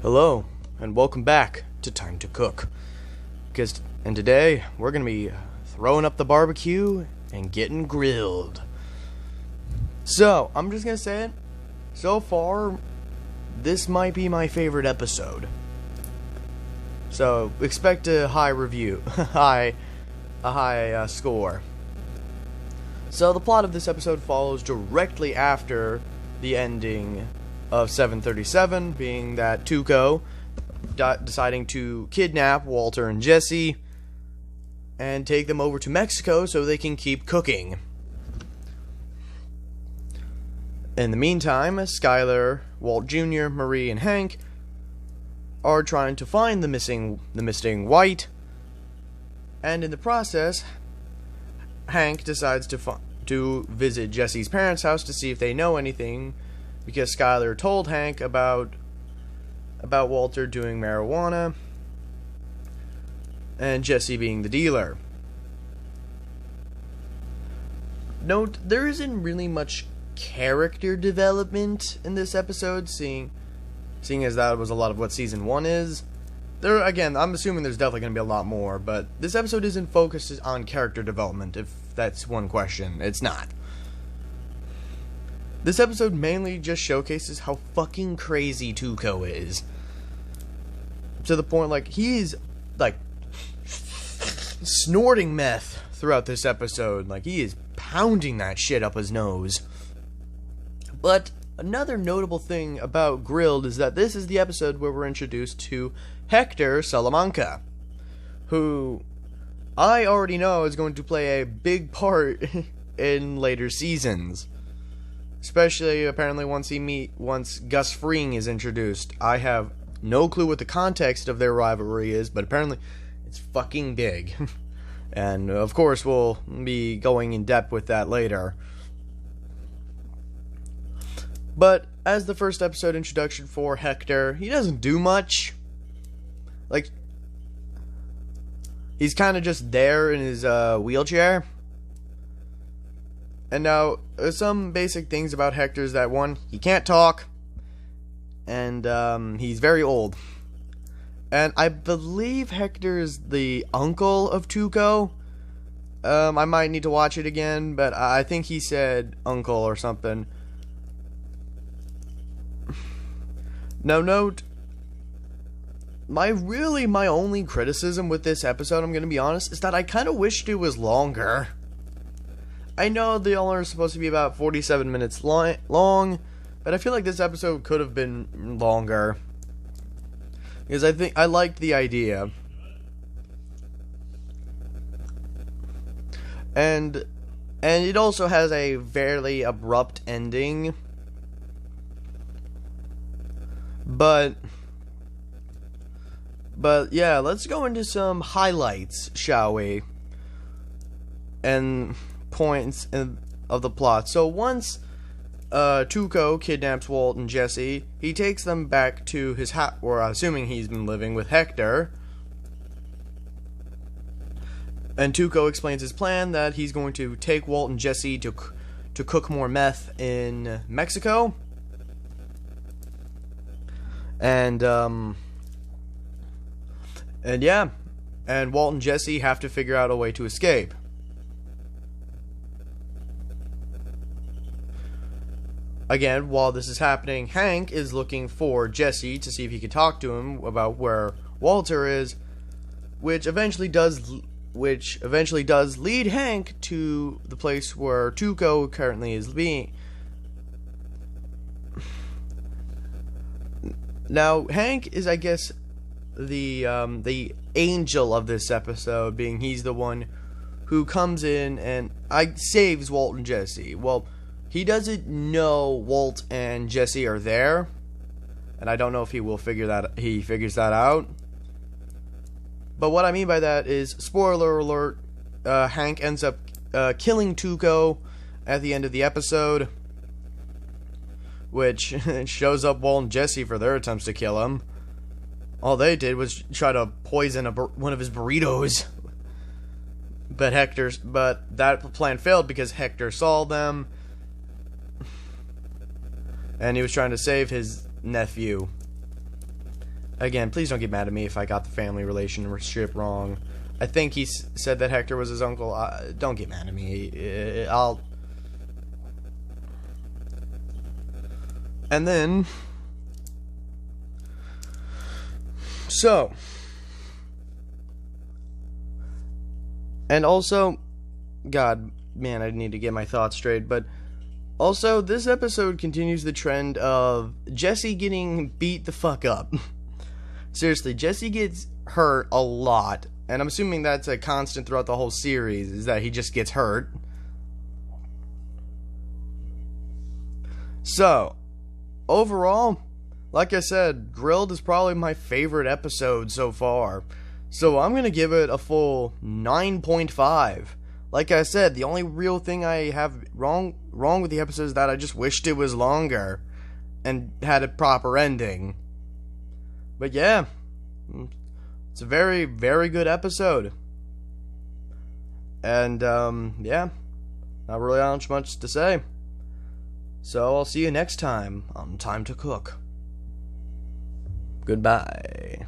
Hello, and welcome back to Time to Cook. And today, we're going to be throwing up the barbecue and getting grilled. So, I'm just going to say it. So far, this might be my favorite episode. So, expect a high review. a high score. So, the plot of this episode follows directly after the ending of 737, being that Tuco deciding to kidnap Walter and Jesse and take them over to Mexico so they can keep cooking. In the meantime, Skylar, Walt Jr., Marie, and Hank are trying to find the missing White, and in the process, Hank decides to visit Jesse's parents' house to see if they know anything, because Skylar told Hank about Walter doing marijuana and Jesse being the dealer. Note, there isn't really much character development in this episode, seeing as that was a lot of what season 1 is. There, again, I'm assuming there's definitely going to be a lot more, but this episode isn't focused on character development, if that's one question. It's not. This episode mainly just showcases how fucking crazy Tuco is. To the point, like, he's, like, snorting meth throughout this episode. Like, he is pounding that shit up his nose. But another notable thing about Grilled is that this is the episode where we're introduced to Hector Salamanca, who I already know is going to play a big part in later seasons. Especially, apparently, once Gus Fring is introduced. I have no clue what the context of their rivalry is, but apparently it's fucking big. And, of course, we'll be going in depth with that later. But, as the first episode introduction for Hector, he doesn't do much. Like, he's kind of just there in his wheelchair. And now, some basic things about Hector is that, one, he can't talk, and he's very old. And I believe Hector is the uncle of Tuco. I might need to watch it again, but I think he said uncle or something. Now note, my only criticism with this episode, I'm gonna be honest, is that I kind of wished it was longer. I know the only are supposed to be about 47 minutes long, but I feel like this episode could have been longer. Because I think I liked the idea. And it also has a fairly abrupt ending. But yeah, let's go into some highlights, shall we? And points of the plot. So once Tuco kidnaps Walt and Jesse, he takes them back to his house, or assuming he's been living with Hector. And Tuco explains his plan that he's going to take Walt and Jesse to cook more meth in Mexico. And yeah, and Walt and Jesse have to figure out a way to escape. Again, while this is happening, Hank is looking for Jesse to see if he can talk to him about where Walter is, which eventually does lead Hank to the place where Tuco currently is being. Now, Hank is, I guess, the angel of this episode, being he's the one who comes in and saves Walt and Jesse. Well, he doesn't know Walt and Jesse are there, and I don't know if he figures that out. But what I mean by that is, spoiler alert, Hank ends up killing Tuco at the end of the episode, which shows up Walt and Jesse for their attempts to kill him. All they did was try to poison one of his burritos. But that plan failed because Hector saw them, and he was trying to save his nephew. Again, please don't get mad at me if I got the family relationship wrong. I think he said that Hector was his uncle. Don't get mad at me. I'll... And then... So... And also... God, man, I need to get my thoughts straight, but... Also, this episode continues the trend of Jesse getting beat the fuck up. Seriously, Jesse gets hurt a lot, and I'm assuming that's a constant throughout the whole series, is that he just gets hurt. So, overall, like I said, Grilled is probably my favorite episode so far. So I'm going to give it a full 9.5. Like I said, the only real thing I have wrong with the episode is that I just wished it was longer and had a proper ending. But yeah, it's a very, very good episode. And, yeah, not really much to say. So I'll see you next time on Time to Cook. Goodbye.